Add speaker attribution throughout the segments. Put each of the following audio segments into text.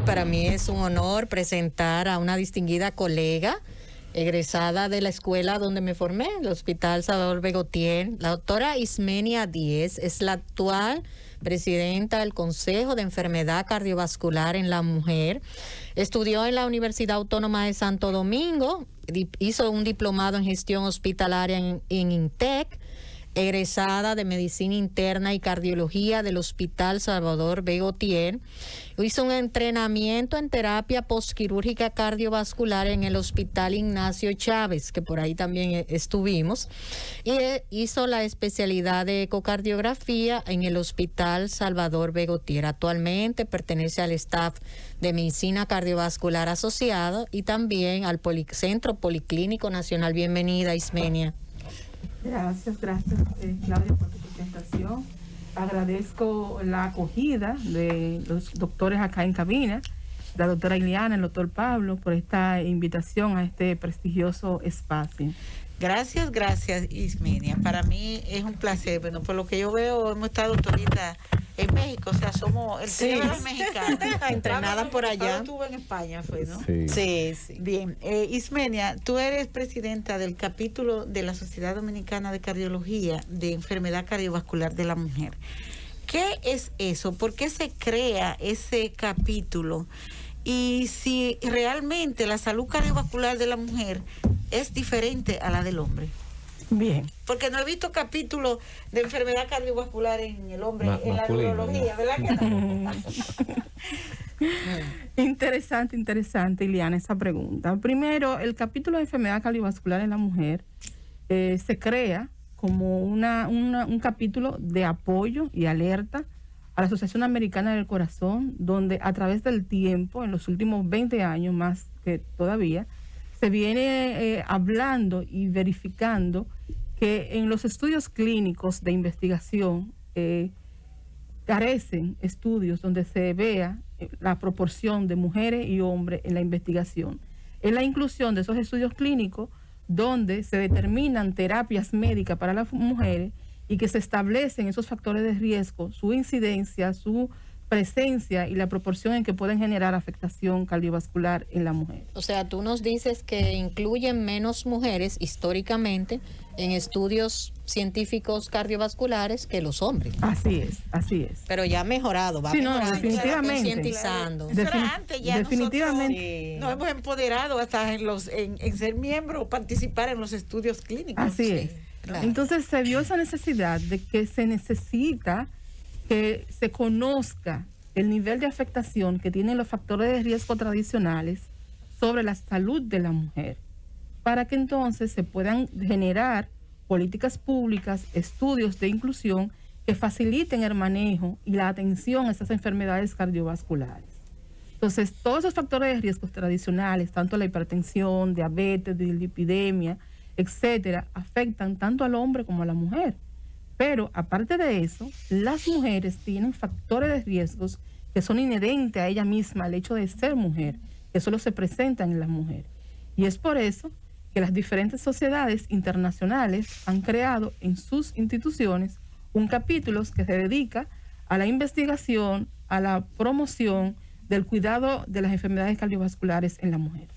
Speaker 1: para mí es un honor presentar a una distinguida colega, egresada de la escuela donde me formé, el Hospital Salvador Begotier. La doctora Ismenia Díez es la actual presidenta del Consejo de Enfermedad Cardiovascular en la Mujer. Estudió en la Universidad Autónoma de Santo Domingo, hizo un diplomado en gestión hospitalaria en INTEC, egresada de Medicina Interna y Cardiología del Hospital Salvador Begotier. Hizo un entrenamiento en terapia postquirúrgica cardiovascular en el Hospital Ignacio Chávez, que por ahí también estuvimos, y hizo la especialidad de ecocardiografía en el Hospital Salvador Begotier. Actualmente pertenece al staff de Medicina Cardiovascular Asociado y también al Centro Policlínico Nacional. Bienvenida, Ismenia.
Speaker 2: Gracias, Claudia, por tu presentación. Agradezco la acogida de los doctores acá en cabina, la doctora Iliana, el doctor Pablo, por esta invitación a este prestigioso espacio.
Speaker 3: Gracias, Ismenia. Para mí es un placer. Bueno, por lo que yo veo, hemos estado ahorita en México, o sea, somos el cerebro mexicano.
Speaker 1: Entrenada por allá.
Speaker 3: Estuvo en España, fue, ¿no?
Speaker 1: Sí.
Speaker 3: Bien, Ismenia, tú eres presidenta del capítulo de la Sociedad Dominicana de Cardiología de Enfermedad Cardiovascular de la Mujer. ¿Qué es eso? ¿Por qué se crea ese capítulo? Y si realmente la salud cardiovascular de la mujer es diferente a la del hombre.
Speaker 2: Bien.
Speaker 3: Porque no he visto capítulos de enfermedad cardiovascular en el hombre, en la neurología, ¿verdad que no?
Speaker 2: Interesante, Iliana, esa pregunta. Primero, el capítulo de enfermedad cardiovascular en la mujer se crea como un capítulo de apoyo y alerta a la Asociación Americana del Corazón, donde a través del tiempo, en los últimos 20 años más que todavía, se viene hablando y verificando que en los estudios clínicos de investigación carecen estudios donde se vea la proporción de mujeres y hombres en la investigación. Es la inclusión de esos estudios clínicos donde se determinan terapias médicas para las mujeres y que se establecen esos factores de riesgo, su incidencia, su presencia y la proporción en que pueden generar afectación cardiovascular en la mujer.
Speaker 1: O sea, tú nos dices que incluyen menos mujeres históricamente en estudios científicos cardiovasculares que los hombres.
Speaker 2: Así es.
Speaker 1: Pero ya ha mejorado, va mejorando,
Speaker 2: definitivamente.
Speaker 1: Concientizando.
Speaker 3: Antes ya
Speaker 2: definitivamente
Speaker 3: nos hemos empoderado hasta en ser miembros, participar en los estudios clínicos.
Speaker 2: Así es.
Speaker 1: Claro.
Speaker 2: Entonces se vio esa necesidad de que se necesita que se conozca el nivel de afectación que tienen los factores de riesgo tradicionales sobre la salud de la mujer, para que entonces se puedan generar políticas públicas, estudios de inclusión que faciliten el manejo y la atención a estas enfermedades cardiovasculares. Entonces, todos esos factores de riesgo tradicionales, tanto la hipertensión, diabetes, dislipidemia, etcétera, afectan tanto al hombre como a la mujer. Pero aparte de eso, las mujeres tienen factores de riesgos que son inherentes a ella misma, al hecho de ser mujer, que solo se presentan en las mujeres. Y es por eso que las diferentes sociedades internacionales han creado en sus instituciones un capítulo que se dedica a la investigación, a la promoción del cuidado de las enfermedades cardiovasculares en la mujer.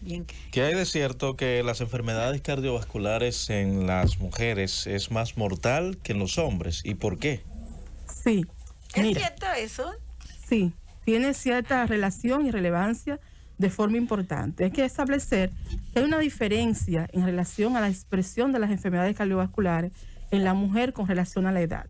Speaker 3: Bien.
Speaker 4: ¿Qué hay de cierto que las enfermedades cardiovasculares en las mujeres es más mortal que en los hombres? ¿Y por qué?
Speaker 2: Sí.
Speaker 3: ¿Es cierto eso?
Speaker 2: Sí, tiene cierta relación y relevancia de forma importante. Hay que establecer que hay una diferencia en relación a la expresión de las enfermedades cardiovasculares en la mujer con relación a la edad.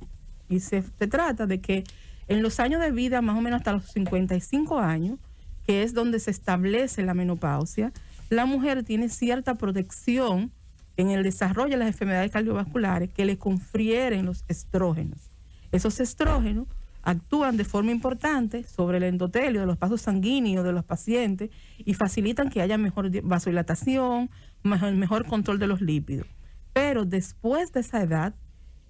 Speaker 2: Y se trata de que en los años de vida, más o menos hasta los 55 años, que es donde se establece la menopausia, la mujer tiene cierta protección en el desarrollo de las enfermedades cardiovasculares que le confieren los estrógenos. Esos estrógenos actúan de forma importante sobre el endotelio de los vasos sanguíneos de los pacientes y facilitan que haya mejor vasodilatación, mejor control de los lípidos. Pero después de esa edad,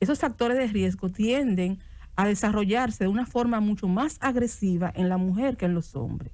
Speaker 2: esos factores de riesgo tienden a desarrollarse de una forma mucho más agresiva en la mujer que en los hombres.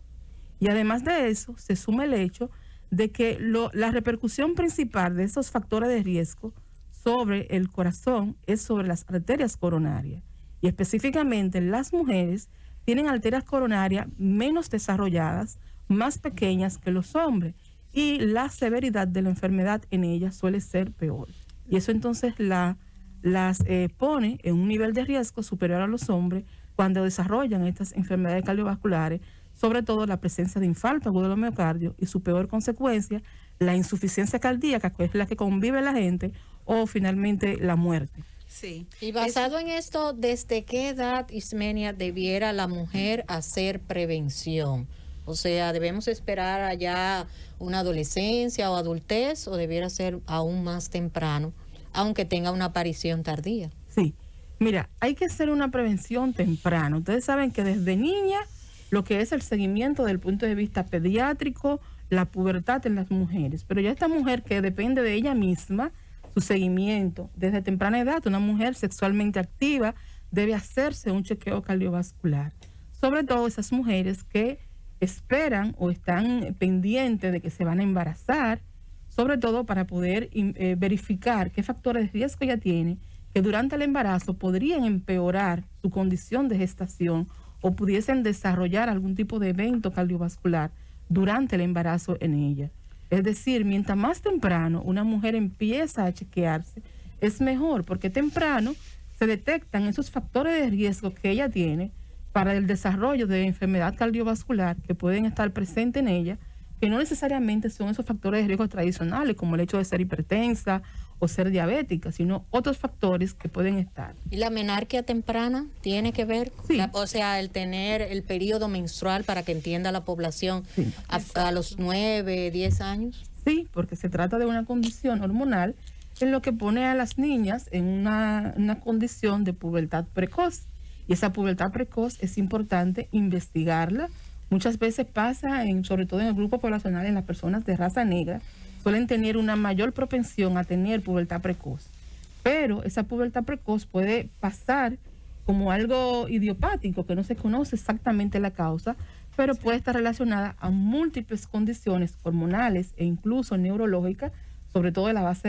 Speaker 2: Y además de eso, se suma el hecho de que la repercusión principal de esos factores de riesgo sobre el corazón es sobre las arterias coronarias. Y específicamente las mujeres tienen arterias coronarias menos desarrolladas, más pequeñas que los hombres, y la severidad de la enfermedad en ellas suele ser peor. Y eso entonces las pone en un nivel de riesgo superior a los hombres cuando desarrollan estas enfermedades cardiovasculares, sobre todo la presencia de infarto agudo del miocardio y su peor consecuencia, la insuficiencia cardíaca, que es la que convive la gente, o finalmente la muerte.
Speaker 3: Sí.
Speaker 1: Y basado en esto, ¿desde qué edad, Ismenia, debiera la mujer hacer prevención? O sea, ¿debemos esperar allá una adolescencia o adultez o debiera ser aún más temprano, aunque tenga una aparición tardía?
Speaker 2: Sí, mira, hay que hacer una prevención temprano. Ustedes saben que desde niña, lo que es el seguimiento desde el punto de vista pediátrico, la pubertad en las mujeres, pero ya esta mujer que depende de ella misma, su seguimiento desde temprana edad, una mujer sexualmente activa debe hacerse un chequeo cardiovascular, sobre todo esas mujeres que esperan o están pendientes de que se van a embarazar, sobre todo para poder verificar qué factores de riesgo ella tiene, que durante el embarazo podrían empeorar su condición de gestación o pudiesen desarrollar algún tipo de evento cardiovascular durante el embarazo en ella. Es decir, mientras más temprano una mujer empieza a chequearse, es mejor, porque temprano se detectan esos factores de riesgo que ella tiene para el desarrollo de enfermedad cardiovascular que pueden estar presentes en ella, que no necesariamente son esos factores de riesgo tradicionales, como el hecho de ser hipertensa o ser diabética, sino otros factores que pueden estar.
Speaker 1: ¿Y la menarquia temprana tiene que ver?
Speaker 2: Sí.
Speaker 1: O sea, el tener el periodo menstrual, para que entienda la población,
Speaker 2: Sí.
Speaker 1: a los 9, 10 años.
Speaker 2: Sí, porque se trata de una condición hormonal en lo que pone a las niñas en una condición de pubertad precoz. Y esa pubertad precoz es importante investigarla. Muchas veces pasa, sobre todo en el grupo poblacional, en las personas de raza negra, suelen tener una mayor propensión a tener pubertad precoz. Pero esa pubertad precoz puede pasar como algo idiopático, que no se conoce exactamente la causa, pero puede estar relacionada a múltiples condiciones hormonales e incluso neurológicas, sobre todo de la base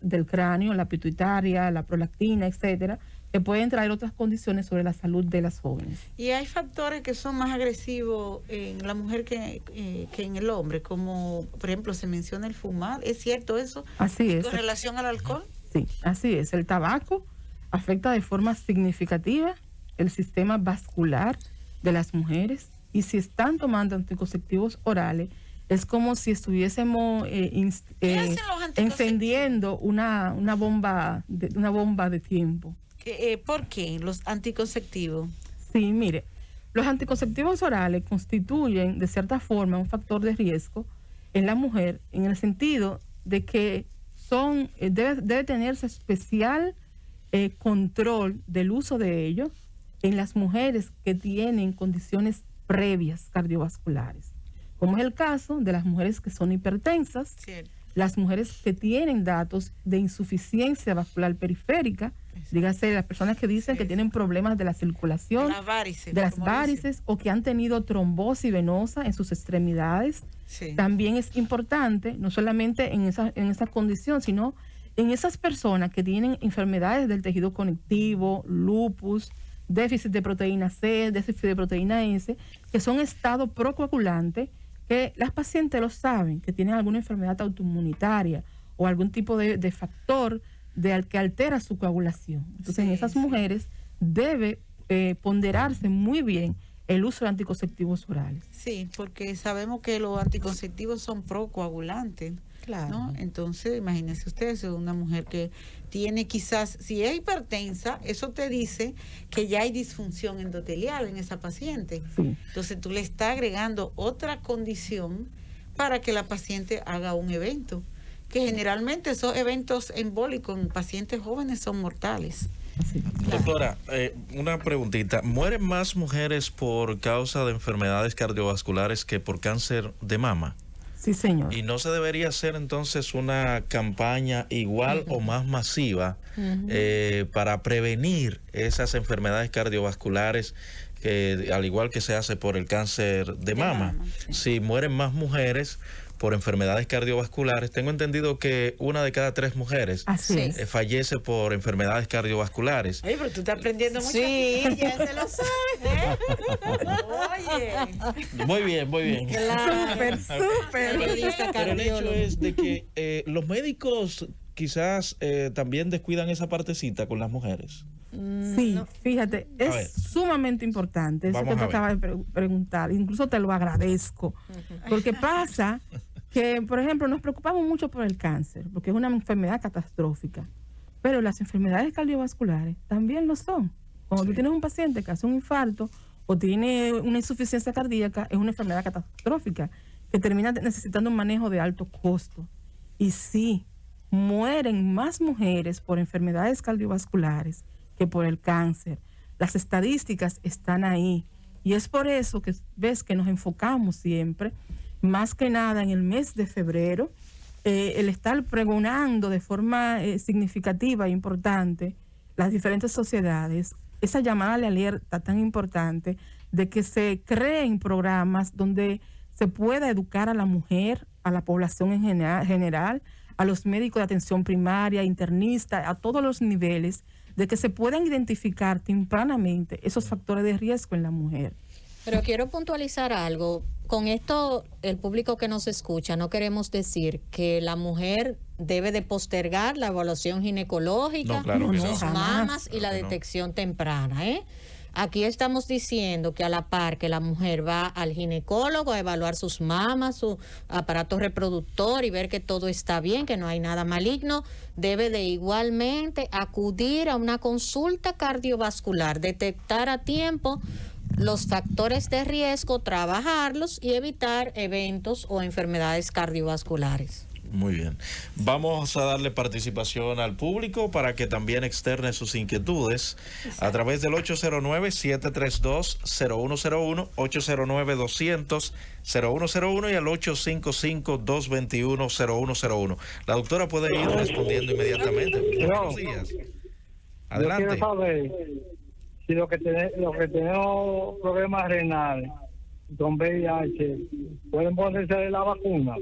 Speaker 2: del cráneo, la pituitaria, la prolactina, etcétera, que pueden traer otras condiciones sobre la salud de las jóvenes.
Speaker 3: Y hay factores que son más agresivos en la mujer que en el hombre, como por ejemplo se menciona el fumar. ¿Es cierto eso?
Speaker 2: Así es.
Speaker 3: ¿Con relación al alcohol?
Speaker 2: Sí, así es. El tabaco afecta de forma significativa el sistema vascular de las mujeres, y si están tomando anticonceptivos orales, es como si estuviésemos encendiendo una bomba de tiempo.
Speaker 3: ¿Por qué los anticonceptivos?
Speaker 2: Sí, mire, los anticonceptivos orales constituyen de cierta forma un factor de riesgo en la mujer, en el sentido de que debe tenerse especial control del uso de ellos en las mujeres que tienen condiciones previas cardiovasculares, como es el caso de las mujeres que son hipertensas,
Speaker 3: Cierto.
Speaker 2: las mujeres que tienen datos de insuficiencia vascular periférica, dígase las personas que dicen que tienen problemas de la circulación, de las varices, o que han tenido trombosis venosa en sus extremidades.
Speaker 3: Sí.
Speaker 2: También es importante, no solamente en esa condición, sino en esas personas que tienen enfermedades del tejido conectivo, lupus, déficit de proteína C, déficit de proteína S, que son estado procoagulante, que las pacientes lo saben, que tienen alguna enfermedad autoinmunitaria o algún tipo de factor que altera su coagulación. Entonces, en esas mujeres debe ponderarse muy bien el uso de anticonceptivos orales.
Speaker 3: Sí, porque sabemos que los anticonceptivos son procoagulantes.
Speaker 1: Claro.
Speaker 3: ¿No? Entonces, imagínense ustedes, una mujer que tiene quizás, si es hipertensa, eso te dice que ya hay disfunción endotelial en esa paciente.
Speaker 2: Sí.
Speaker 3: Entonces tú le estás agregando otra condición para que la paciente haga un evento, que generalmente esos eventos embólicos en pacientes jóvenes son mortales.
Speaker 2: Así.
Speaker 4: Doctora, una preguntita. ¿Mueren más mujeres por causa de enfermedades cardiovasculares que por cáncer de mama?
Speaker 2: Sí, señor.
Speaker 4: ¿Y no se debería hacer entonces una campaña igual o más masiva para prevenir esas enfermedades cardiovasculares, al igual que se hace por el cáncer de mama?
Speaker 3: Sí.
Speaker 4: Si mueren más mujeres por enfermedades cardiovasculares. Tengo entendido que 1 de cada 3 mujeres fallece por enfermedades cardiovasculares.
Speaker 3: Ay, pero tú estás aprendiendo mucho.
Speaker 1: Sí, ya se lo sabe.
Speaker 3: Oye.
Speaker 4: Muy bien, muy bien.
Speaker 2: Súper, súper.
Speaker 4: Pero el hecho es de que los médicos quizás también descuidan esa partecita con las mujeres.
Speaker 2: Sí, fíjate, es sumamente importante eso que te acabas de preguntar. Incluso te lo agradezco. Porque pasa que, por ejemplo, nos preocupamos mucho por el cáncer, porque es una enfermedad catastrófica. Pero las enfermedades cardiovasculares también lo son. Cuando tú tienes un paciente que hace un infarto o tiene una insuficiencia cardíaca, es una enfermedad catastrófica que termina necesitando un manejo de alto costo. Y sí, mueren más mujeres por enfermedades cardiovasculares que por el cáncer. Las estadísticas están ahí. Y es por eso que ves que nos enfocamos siempre, más que nada en el mes de febrero, el estar pregonando de forma significativa e importante las diferentes sociedades, esa llamada de alerta tan importante de que se creen programas donde se pueda educar a la mujer, a la población en general, a los médicos de atención primaria, internistas, a todos los niveles, de que se puedan identificar tempranamente esos factores de riesgo en la mujer.
Speaker 1: Pero quiero puntualizar algo. Con esto, el público que nos escucha, no queremos decir que la mujer debe de postergar la evaluación ginecológica, sus mamas y la detección temprana, ¿eh? Aquí estamos diciendo que a la par que la mujer va al ginecólogo a evaluar sus mamas, su aparato reproductor y ver que todo está bien, que no hay nada maligno, debe de igualmente acudir a una consulta cardiovascular, detectar a tiempo los factores de riesgo, trabajarlos y evitar eventos o enfermedades cardiovasculares.
Speaker 4: Muy bien. Vamos a darle participación al público para que también externe sus inquietudes a través del 809-732-0101, 809-200-0101 y al 855-221-0101. La doctora puede ir respondiendo inmediatamente. Buenos días. Adelante.
Speaker 5: Yo quiero saber si lo que tenemos problemas renales con VIH, ¿pueden ponerse la vacuna?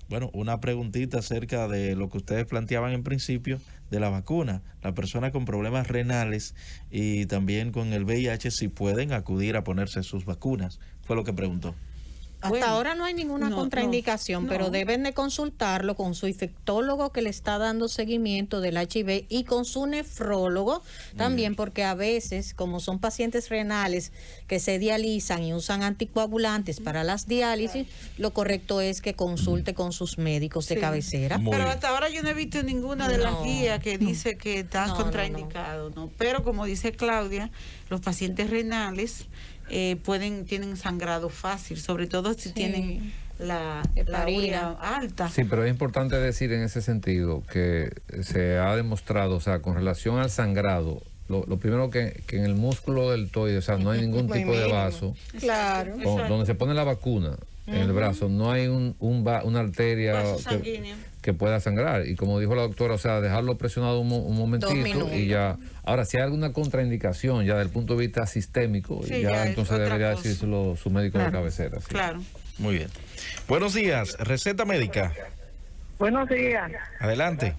Speaker 4: Bueno, una preguntita acerca de lo que ustedes planteaban en principio de la vacuna. Las personas con problemas renales y también con el VIH, si pueden acudir a ponerse sus vacunas. Fue lo que preguntó.
Speaker 1: Hasta ahora no hay ninguna contraindicación, pero deben de consultarlo con su infectólogo que le está dando seguimiento del HIV y con su nefrólogo también, porque a veces, como son pacientes renales que se dializan y usan anticoagulantes para las diálisis, lo correcto es que consulte con sus médicos de cabecera.
Speaker 3: Pero hasta ahora yo no he visto ninguna de las guías que dice que están contraindicados, ¿no? Pero como dice Claudia, los pacientes renales tienen sangrado fácil, sobre todo si tienen la urea alta.
Speaker 6: Sí, pero es importante decir en ese sentido que se ha demostrado, o sea, con relación al sangrado, lo primero que en el músculo deltoide, o sea, no hay ningún tipo de vaso.
Speaker 1: Claro.
Speaker 6: Donde se pone la vacuna, en el brazo, no hay una arteria que pueda sangrar. Y como dijo la doctora, o sea, dejarlo presionado un momentito y ya. Ahora, si hay alguna contraindicación ya desde el punto de vista sistémico, ya entonces debería decírselo su médico de cabecera. Sí.
Speaker 3: Claro.
Speaker 4: Muy bien. Buenos días, receta médica.
Speaker 5: Buenos días.
Speaker 4: Adelante.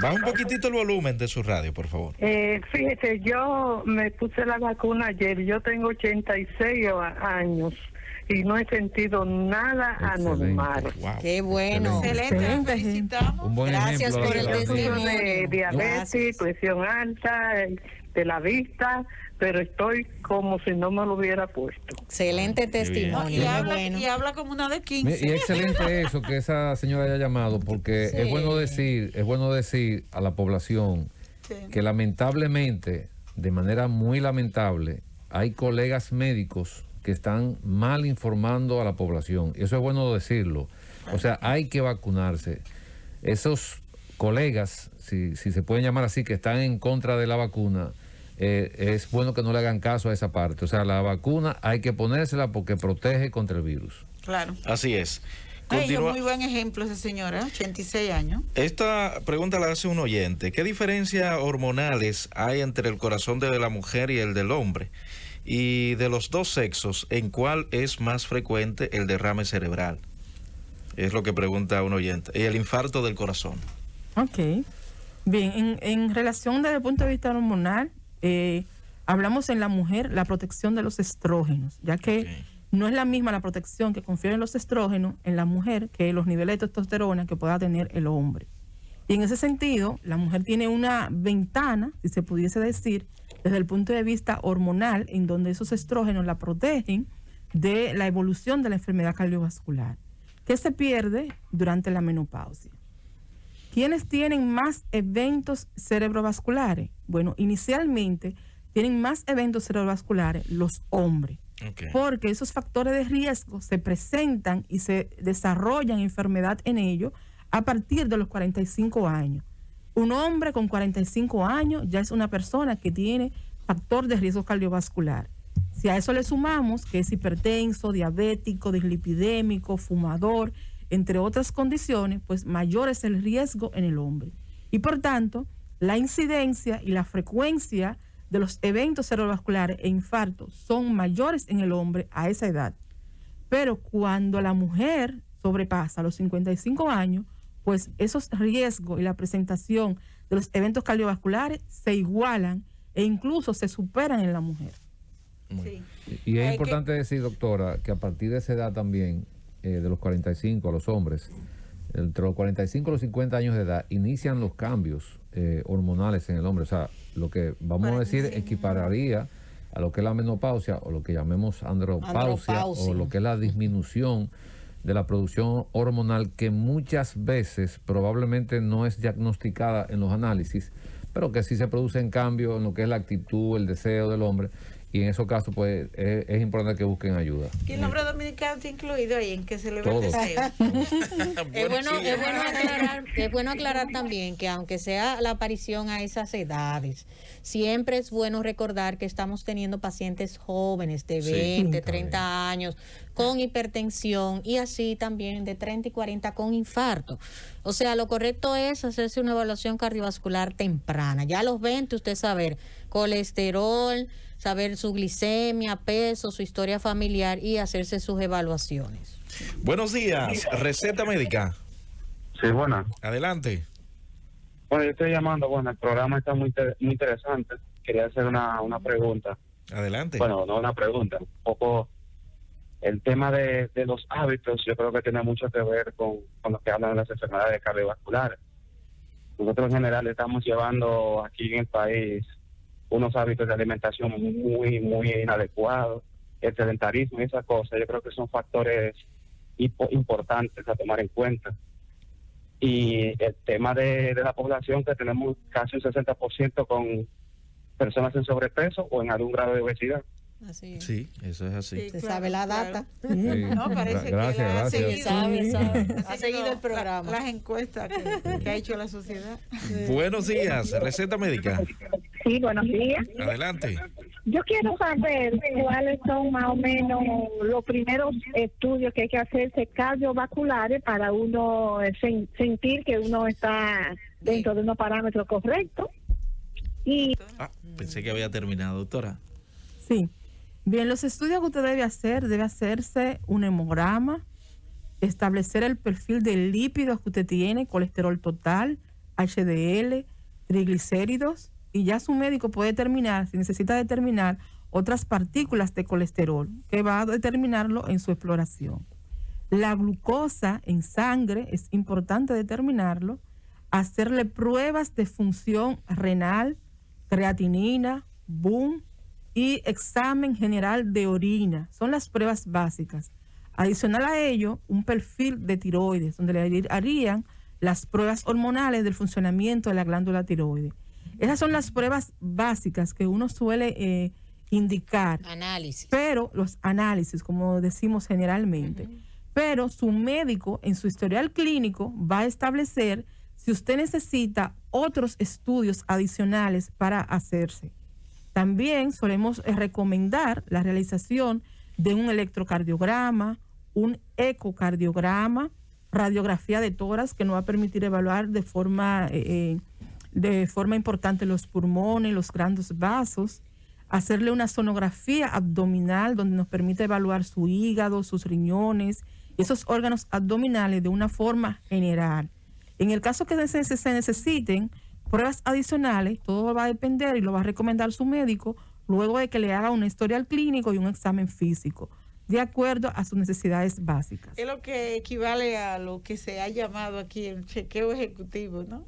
Speaker 4: Baja un poquitito el volumen de su radio, por favor.
Speaker 5: Fíjese, yo me puse la vacuna ayer, yo tengo 86 años y no he sentido nada anormal.
Speaker 4: Wow.
Speaker 1: Qué bueno.
Speaker 3: Excelente. Felicitamos.
Speaker 6: Un buen
Speaker 1: Gracias
Speaker 6: ejemplo
Speaker 1: por el testimonio.
Speaker 5: De diabetes, presión alta, de la vista, pero estoy como si no me lo hubiera puesto.
Speaker 1: Excelente testimonio.
Speaker 3: Y habla como una de 15.
Speaker 6: Y excelente eso que esa señora haya llamado, porque es bueno decir a la población que lamentablemente, de manera muy lamentable, hay colegas médicos que están mal informando a la población. Eso es bueno decirlo. O sea, hay que vacunarse. Esos colegas, si se pueden llamar así, que están en contra de la vacuna, es bueno que no le hagan caso a esa parte. O sea, la vacuna hay que ponérsela porque protege contra el virus.
Speaker 3: Claro.
Speaker 4: Así es.
Speaker 3: Muy buen ejemplo esa señora, 86 años.
Speaker 4: Esta pregunta la hace un oyente. ¿Qué diferencias hormonales hay entre el corazón de la mujer y el del hombre? Y de los dos sexos, ¿en cuál es más frecuente el derrame cerebral? Es lo que pregunta un oyente. Y el infarto del corazón.
Speaker 2: Ok. Bien, en relación desde el punto de vista hormonal, hablamos en la mujer la protección de los estrógenos, ya que no es la misma la protección que confieren los estrógenos en la mujer que los niveles de testosterona que pueda tener el hombre. Y en ese sentido, la mujer tiene una ventana, si se pudiese decir, desde el punto de vista hormonal, en donde esos estrógenos la protegen de la evolución de la enfermedad cardiovascular, que se pierde durante la menopausia. ¿Quiénes tienen más eventos cerebrovasculares? Bueno, inicialmente tienen más eventos cerebrovasculares los hombres, porque esos factores de riesgo se presentan y se desarrollan enfermedad en ellos a partir de los 45 años. Un hombre con 45 años ya es una persona que tiene factor de riesgo cardiovascular. Si a eso le sumamos que es hipertenso, diabético, dislipidémico, fumador, entre otras condiciones, pues mayor es el riesgo en el hombre. Y por tanto, la incidencia y la frecuencia de los eventos cerebrovasculares e infartos son mayores en el hombre a esa edad. Pero cuando la mujer sobrepasa los 55 años, pues esos riesgos y la presentación de los eventos cardiovasculares se igualan e incluso se superan en la mujer.
Speaker 3: Sí.
Speaker 6: Y es importante decir, doctora, que a partir de esa edad también, de los 45 a los hombres, entre los 45 y los 50 años de edad, inician los cambios hormonales en el hombre. O sea, lo que vamos a decir equipararía a lo que es la menopausia o lo que llamemos andropausia o lo que es la disminución de la producción hormonal, que muchas veces probablemente no es diagnosticada en los análisis, pero que sí se producen cambios en lo que es la actitud, el deseo del hombre, y en esos casos pues es importante que busquen ayuda.
Speaker 3: ¿Qué el nombre dominicano está incluido ahí en que se le ve el deseo?
Speaker 1: Es bueno aclarar también que aunque sea la aparición a esas edades, siempre es bueno recordar que estamos teniendo pacientes jóvenes de 20, 30 años con hipertensión y así también de 30 y 40 con infarto. O sea, lo correcto es hacerse una evaluación cardiovascular temprana. Ya a los 20 usted saber colesterol, saber su glicemia, peso, su historia familiar y hacerse sus evaluaciones.
Speaker 4: Buenos días, receta médica.
Speaker 7: Sí, buena.
Speaker 4: Adelante.
Speaker 7: Bueno, yo estoy llamando, bueno, el programa está muy interesante. Quería hacer una pregunta.
Speaker 4: Adelante.
Speaker 7: Bueno, no una pregunta, un poco el tema de los hábitos, yo creo que tiene mucho que ver con lo que hablan de las enfermedades cardiovasculares. Nosotros en general estamos llevando aquí en el país unos hábitos de alimentación muy inadecuados, el sedentarismo y esas cosas. Yo creo que son factores importantes a tomar en cuenta. Y el tema de la población, que tenemos casi un 60% con personas en sobrepeso o en algún grado de obesidad.
Speaker 1: Así es.
Speaker 4: Sí, eso es así.
Speaker 1: Sí, se sabe la data.
Speaker 6: Sí.
Speaker 3: No, parece
Speaker 6: Gracias,
Speaker 3: que la
Speaker 6: gracias.
Speaker 1: Ha seguido el programa.
Speaker 3: Las encuestas que ha hecho la sociedad.
Speaker 4: Buenos días, receta médica.
Speaker 8: Sí, buenos días.
Speaker 4: Adelante.
Speaker 8: Yo quiero saber cuáles son más o menos los primeros estudios que hay que hacerse cardiovasculares para uno sentir que uno está dentro de unos parámetros correctos. Y
Speaker 4: Pensé que había terminado, doctora.
Speaker 2: Sí. Bien, los estudios que usted debe hacerse un hemograma, establecer el perfil de lípidos que usted tiene, colesterol total, HDL, triglicéridos, y ya su médico puede determinar, si necesita determinar otras partículas de colesterol, que va a determinarlo en su exploración. La glucosa en sangre es importante determinarlo, hacerle pruebas de función renal, creatinina, BUN y examen general de orina. Son las pruebas básicas. Adicional a ello, un perfil de tiroides, donde le harían las pruebas hormonales del funcionamiento de la glándula tiroides. Esas son las pruebas básicas que uno suele indicar.
Speaker 1: Análisis.
Speaker 2: Pero los análisis, como decimos generalmente. Pero su médico, en su historial clínico, va a establecer si usted necesita otros estudios adicionales para hacerse. También solemos recomendar la realización de un electrocardiograma, un ecocardiograma, radiografía de tórax, que nos va a permitir evaluar de forma importante los pulmones, los grandes vasos, hacerle una sonografía abdominal donde nos permite evaluar su hígado, sus riñones, esos órganos abdominales de una forma general. En el caso que se necesiten pruebas adicionales, todo va a depender y lo va a recomendar su médico luego de que le haga un historial clínico y un examen físico, de acuerdo a sus necesidades básicas.
Speaker 3: Es lo que equivale a lo que se ha llamado aquí el chequeo ejecutivo, ¿no?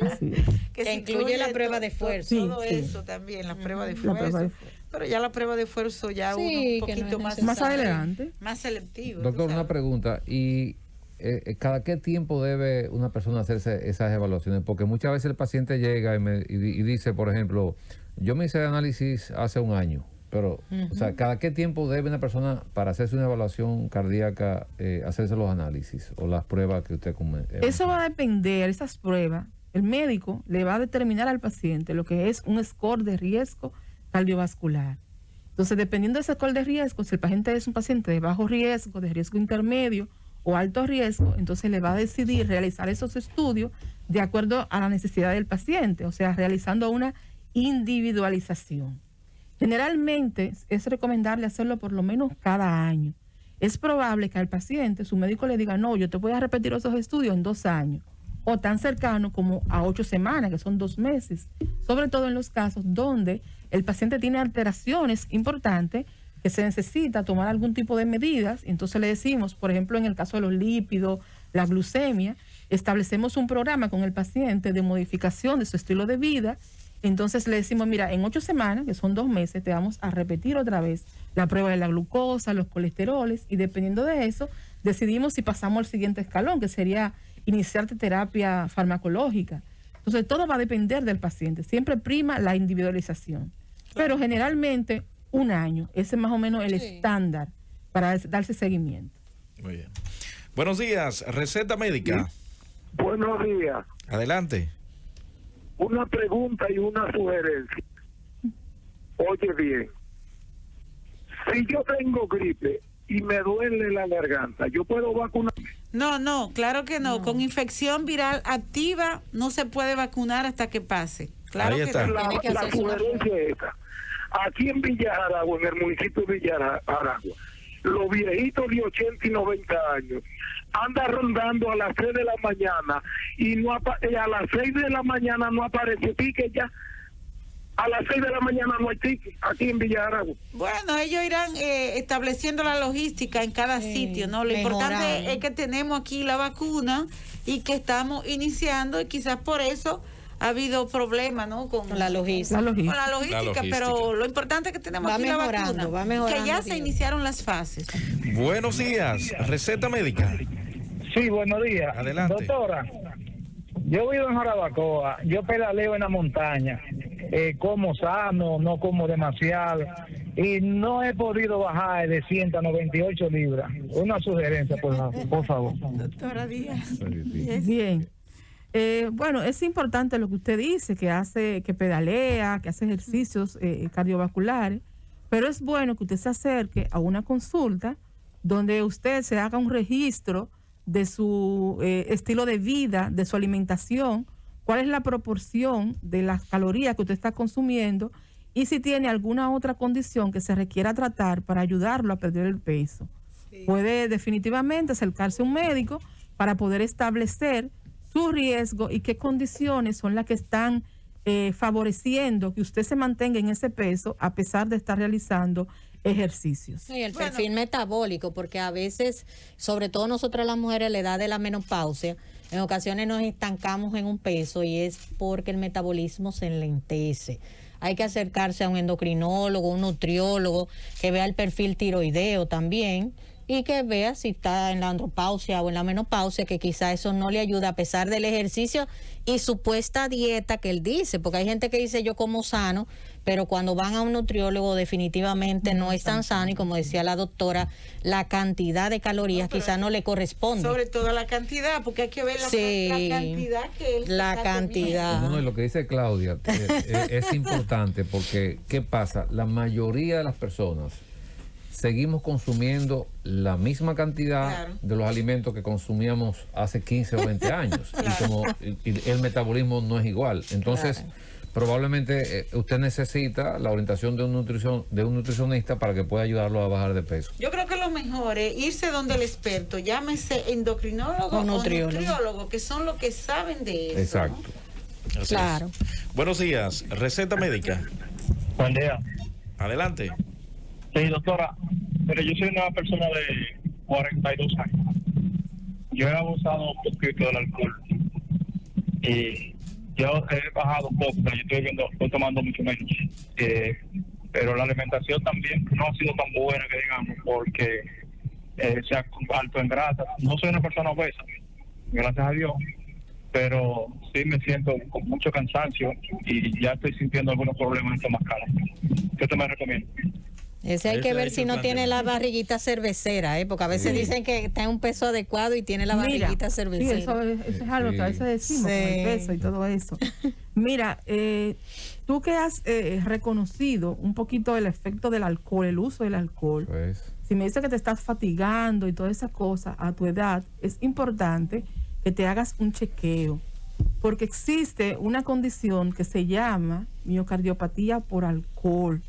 Speaker 2: Así es.
Speaker 1: Que incluye la prueba de esfuerzo.
Speaker 3: Todo
Speaker 2: Sí, sí.
Speaker 3: eso también, la prueba de
Speaker 2: La
Speaker 3: esfuerzo.
Speaker 2: prueba de esfuerzo.
Speaker 3: Pero ya la prueba de esfuerzo ya
Speaker 1: Sí,
Speaker 3: uno un
Speaker 1: que
Speaker 3: poquito
Speaker 1: no es
Speaker 2: Más adelante.
Speaker 3: más selectivo.
Speaker 6: Doctor,
Speaker 3: tú
Speaker 6: una
Speaker 3: sabes.
Speaker 6: pregunta. ¿Y cada qué tiempo debe una persona hacerse esas evaluaciones? Porque muchas veces el paciente llega y dice, por ejemplo, yo me hice análisis hace un año, pero, o sea, ¿cada qué tiempo debe una persona para hacerse una evaluación cardíaca hacerse los análisis o las pruebas que usted
Speaker 2: Eso va a depender, esas pruebas, el médico le va a determinar al paciente lo que es un score de riesgo cardiovascular. Entonces, dependiendo de ese score de riesgo, si el paciente es un paciente de bajo riesgo, de riesgo intermedio o alto riesgo, entonces le va a decidir realizar esos estudios de acuerdo a la necesidad del paciente, o sea, realizando una individualización. Generalmente es recomendable hacerlo por lo menos cada año. Es probable que al paciente su médico le diga, no, yo te voy a repetir esos estudios en 2 años, o tan cercano como a 8 semanas, que son 2 meses, sobre todo en los casos donde el paciente tiene alteraciones importantes que se necesita tomar algún tipo de medidas. Entonces le decimos, por ejemplo, en el caso de los lípidos, la glucemia, establecemos un programa con el paciente de modificación de su estilo de vida. Entonces le decimos, mira, en 8 semanas, que son 2 meses, te vamos a repetir otra vez la prueba de la glucosa, los colesteroles, y dependiendo de eso, decidimos si pasamos al siguiente escalón, que sería iniciarte terapia farmacológica. Entonces todo va a depender del paciente, siempre prima la individualización, pero generalmente 1 año, ese es más o menos el estándar para darse seguimiento.
Speaker 4: Muy bien. Buenos días, receta médica.
Speaker 9: Buenos días.
Speaker 4: Adelante.
Speaker 9: Una pregunta y una sugerencia. Oye bien, si yo tengo gripe y me duele la garganta, ¿yo puedo vacunarme?
Speaker 3: No, claro que no. Con infección viral activa no se puede vacunar hasta que pase. Claro
Speaker 4: Ahí
Speaker 3: que
Speaker 4: está.
Speaker 3: no.
Speaker 9: La sugerencia es esta. Aquí en Villaragua, en el municipio de Villaragua, los viejitos de 80 y 90 años andan rondando a las 6 de la mañana y no a las 6 de la mañana no aparece ticket ya. A las 6 de la mañana no hay ticket aquí en Villaragua.
Speaker 3: Bueno, ellos irán estableciendo la logística en cada sitio, ¿no? Lo importante es que tenemos aquí la vacuna y que estamos iniciando, y quizás por eso ha habido problemas, ¿no? Con
Speaker 1: la logística.
Speaker 3: Con la logística,
Speaker 4: La logística.
Speaker 3: Pero lo importante es que tenemos aquí la vacuna.
Speaker 1: Va mejorando.
Speaker 3: Que ya se iniciaron las fases.
Speaker 4: Buenos días, receta médica.
Speaker 10: Sí, buenos días.
Speaker 4: Adelante.
Speaker 10: Doctora, yo vivo en Jarabacoa, yo pedaleo en la montaña, como sano, no como demasiado, y no he podido bajar de 198 libras. Una sugerencia, por favor.
Speaker 3: Doctora Díaz.
Speaker 2: Bien. Bueno, es importante lo que usted dice, que pedalea, que hace ejercicios cardiovasculares, pero es bueno que usted se acerque a una consulta donde usted se haga un registro de su estilo de vida, de su alimentación, cuál es la proporción de las calorías que usted está consumiendo y si tiene alguna otra condición que se requiera tratar para ayudarlo a perder el peso. Sí. Puede definitivamente acercarse a un médico para poder establecer su riesgo y qué condiciones son las que están favoreciendo que usted se mantenga en ese peso a pesar de estar realizando ejercicios.
Speaker 1: Y el perfil metabólico, porque a veces, sobre todo nosotras las mujeres, a la edad de la menopausia, en ocasiones nos estancamos en un peso y es porque el metabolismo se enlentece. Hay que acercarse a un endocrinólogo, un nutriólogo, que vea el perfil tiroideo también y que vea si está en la andropausia o en la menopausia, que quizá eso no le ayuda a pesar del ejercicio y supuesta dieta que él dice, porque hay gente que dice yo como sano, pero cuando van a un nutriólogo definitivamente no es tan sano y como decía la doctora, la cantidad de calorías quizá no le corresponde.
Speaker 3: Sobre todo la cantidad, porque hay que ver la cantidad que él
Speaker 1: la cantidad.
Speaker 6: No, y lo que dice Claudia es importante porque, ¿qué pasa? La mayoría de las personas seguimos consumiendo la misma cantidad de los alimentos que consumíamos hace 15 o 20 años. Y como el metabolismo no es igual. Entonces, probablemente usted necesita la orientación de un nutricionista para que pueda ayudarlo a bajar de peso.
Speaker 3: Yo creo que lo mejor es irse donde el experto, llámese endocrinólogo o nutriólogo, que son los que saben de eso.
Speaker 6: Exacto.
Speaker 3: ¿no?
Speaker 1: Claro.
Speaker 4: Buenos días, receta médica.
Speaker 11: Buen día.
Speaker 4: Adelante.
Speaker 11: Sí, doctora, pero yo soy una persona de 42 años. Yo he abusado un poquito del alcohol y yo he bajado un poco, pero estoy tomando mucho menos. Pero la alimentación también no ha sido tan buena que digamos, porque sea alto en grasa. No soy una persona obesa, gracias a Dios, pero sí me siento con mucho cansancio y ya estoy sintiendo algunos problemas estomacales. ¿Qué te me recomienda?
Speaker 1: Ese hay que ver si no tiene la barriguita cervecera, porque a veces dicen que está en un peso adecuado y tiene la barriguita cervecera.
Speaker 2: Sí, eso es algo que a veces decimos, con el peso y todo eso. Mira, tú que has reconocido un poquito el efecto del alcohol, el uso del alcohol, si me dices que te estás fatigando y todas esas cosas a tu edad, es importante que te hagas un chequeo, porque existe una condición que se llama miocardiopatía por alcohol,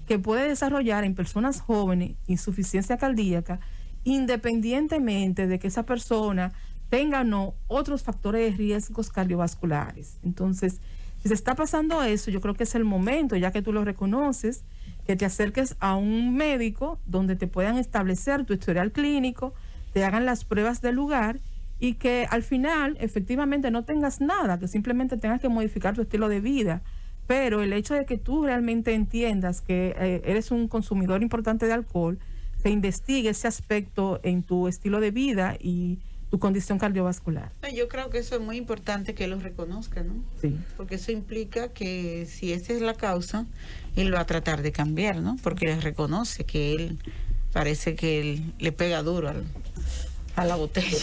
Speaker 2: que puede desarrollar en personas jóvenes insuficiencia cardíaca, independientemente de que esa persona tenga o no otros factores de riesgos cardiovasculares. Entonces, si se está pasando eso, yo creo que es el momento, ya que tú lo reconoces, que te acerques a un médico donde te puedan establecer tu historial clínico, te hagan las pruebas del lugar y que al final efectivamente no tengas nada, que simplemente tengas que modificar tu estilo de vida. Pero el hecho de que tú realmente entiendas que eres un consumidor importante de alcohol, se investigue ese aspecto en tu estilo de vida y tu condición cardiovascular.
Speaker 3: Yo creo que eso es muy importante que lo reconozca, ¿no?
Speaker 2: Sí.
Speaker 3: Porque eso implica que si esa es la causa, él va a tratar de cambiar, ¿no? Porque él reconoce que él parece que él le pega duro a la botella.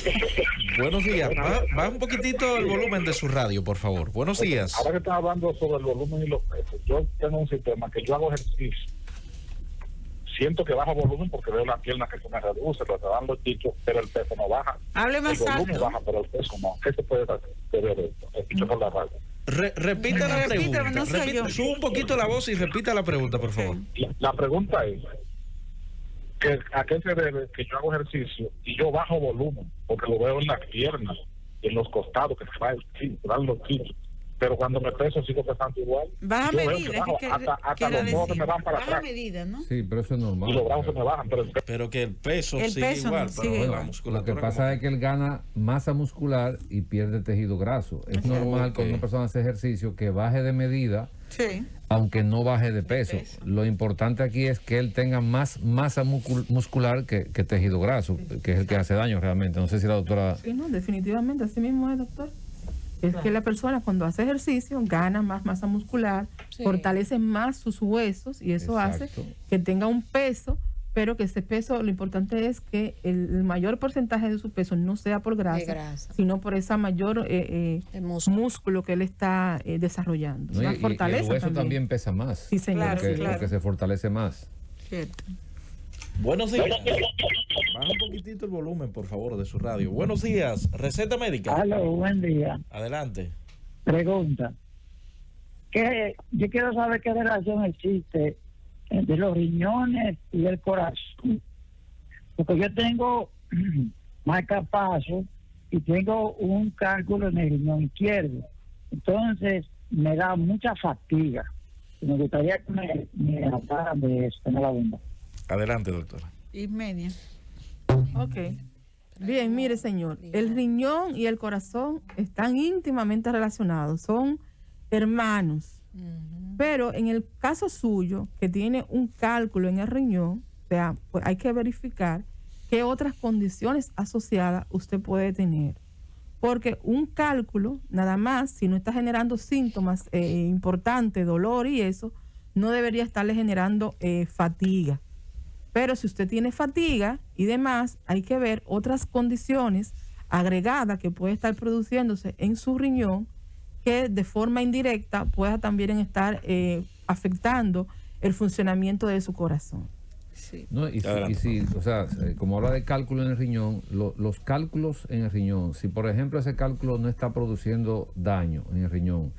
Speaker 4: Buenos días. Baja un poquitito el volumen de su radio, por favor. Buenos días.
Speaker 12: Ahora que estás hablando sobre el volumen y los pesos, yo tengo un sistema que yo hago ejercicio. Siento que baja volumen porque veo las piernas que se me reducen, lo dan los chichos, pero el peso no baja.
Speaker 3: Hable más
Speaker 12: alto. El volumen
Speaker 3: alto.
Speaker 12: baja, pero el peso no. ¿Qué se puede hacer de ver esto? Escucho por la radio.
Speaker 4: Repita la pregunta.
Speaker 3: No
Speaker 4: Sube un poquito la voz y repita la pregunta, por favor.
Speaker 12: La pregunta es, ¿a qué se debe que yo hago ejercicio y yo bajo volumen? Porque lo veo en las piernas, en los costados, que se dan los chichos. Pero cuando me peso sigo pesando igual.
Speaker 3: Baja medida,
Speaker 12: hasta los ojos se me van para atrás.
Speaker 3: Medida, ¿no?
Speaker 6: Sí, pero eso es normal.
Speaker 12: Y los brazos se me bajan,
Speaker 4: pero que el peso sigue igual.
Speaker 6: Lo que pasa es que él gana masa muscular y pierde tejido graso. Es normal con una persona hace ejercicio que baje de medida, aunque no baje de peso. Lo importante aquí es que él tenga más masa muscular que tejido graso, que es el que hace daño realmente. No sé si la doctora...
Speaker 2: Sí, no, definitivamente, así mismo es, doctor. Es que la persona cuando hace ejercicio gana más masa muscular, fortalece más sus huesos y eso hace que tenga un peso, pero que ese peso, lo importante es que el mayor porcentaje de su peso no sea por grasa, sino por esa mayor músculo que él está desarrollando.
Speaker 6: No, fortaleza y el hueso también pesa más.
Speaker 2: Sí, señor.
Speaker 6: Porque se fortalece más.
Speaker 3: Cierto.
Speaker 4: Buenos días. Baja un poquitito el volumen, por favor, de su radio. Buenos días. Receta médica.
Speaker 13: Aló, buen día.
Speaker 4: Adelante.
Speaker 13: Pregunta. Yo quiero saber qué relación existe entre los riñones y el corazón. Porque yo tengo marcapaso y tengo un cálculo en el riñón izquierdo. Entonces me da mucha fatiga. Me gustaría que me hablaran de eso, en la bomba.
Speaker 4: Adelante, doctora.
Speaker 3: Ismenia.
Speaker 2: Ok. Bien, mire, señor, el riñón y el corazón están íntimamente relacionados, son hermanos. Pero en el caso suyo, que tiene un cálculo en el riñón, o sea, pues hay que verificar qué otras condiciones asociadas usted puede tener. Porque un cálculo, nada más, si no está generando síntomas importantes, dolor y eso, no debería estarle generando fatiga. Pero si usted tiene fatiga y demás, hay que ver otras condiciones agregadas que puede estar produciéndose en su riñón que de forma indirecta pueda también estar afectando el funcionamiento de su corazón.
Speaker 3: Sí.
Speaker 6: No, y si, o sea, como habla de cálculo en el riñón, los cálculos en el riñón, si por ejemplo ese cálculo no está produciendo daño en el riñón,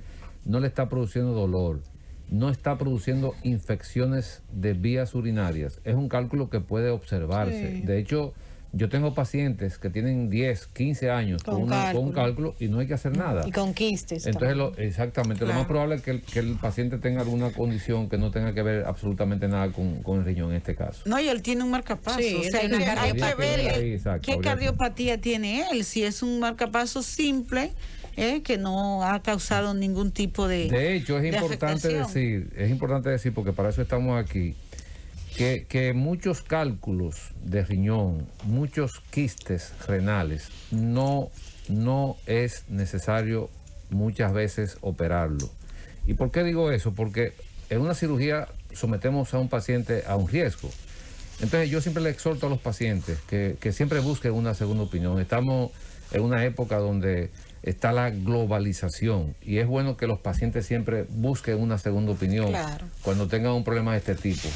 Speaker 6: no le está produciendo dolor, no está produciendo infecciones de vías urinarias. Es un cálculo que puede observarse.
Speaker 1: Sí.
Speaker 6: De hecho, yo tengo pacientes que tienen 10, 15 años con un cálculo y no hay que hacer nada.
Speaker 1: Y con quistes.
Speaker 6: Entonces, exactamente,
Speaker 1: Claro.
Speaker 6: lo más probable es que el paciente tenga alguna condición que no tenga que ver absolutamente nada con el riñón en este caso.
Speaker 3: No, y él tiene un marcapaso.
Speaker 1: Sí,
Speaker 3: o sea,
Speaker 1: él tiene una
Speaker 3: hay que
Speaker 1: cardiopatía.
Speaker 3: ver
Speaker 6: Sí, exacto,
Speaker 3: qué
Speaker 6: habría que-
Speaker 3: cardiopatía tiene él. Si es un marcapaso simple, que no ha causado ningún tipo
Speaker 6: De hecho, es importante decir, porque para eso estamos aquí, que muchos cálculos de riñón, muchos quistes renales, no es necesario muchas veces operarlo. ¿Y por qué digo eso? Porque en una cirugía sometemos a un paciente a un riesgo. Entonces yo siempre le exhorto a los pacientes que siempre busquen una segunda opinión. Estamos en una época donde está la globalización y es bueno que los pacientes siempre busquen una segunda opinión cuando tengan un problema de este tipo.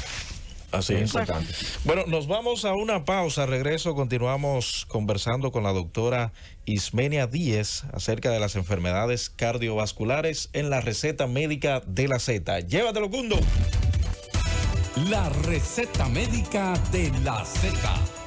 Speaker 4: Así es.
Speaker 6: Importante.
Speaker 4: Bueno, nos vamos a una pausa. Regreso, continuamos conversando con la doctora Ismenia Díez acerca de las enfermedades cardiovasculares en la receta médica de la Z. Llévatelo, Cundo.
Speaker 14: La receta médica de la Z.